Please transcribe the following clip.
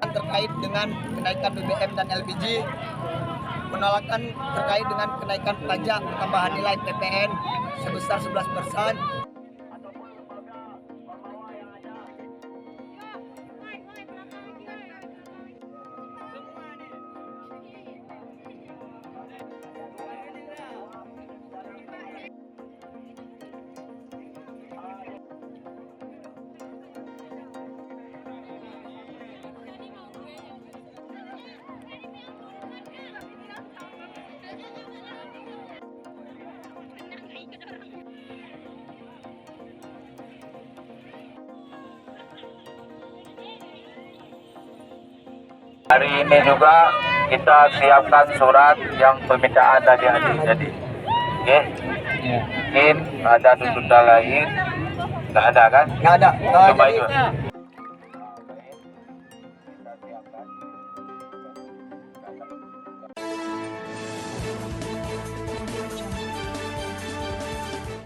Terkait dengan kenaikan BBM dan LPG, penolakan terkait dengan kenaikan pajak tambahan nilai PPN sebesar 11%. Hari ini juga kita siapkan surat yang permintaan dari adik-adik. Oke? Mungkin ada tuntutan lain. Nggak ada kan? Nggak ada. Coba Jadi, itu.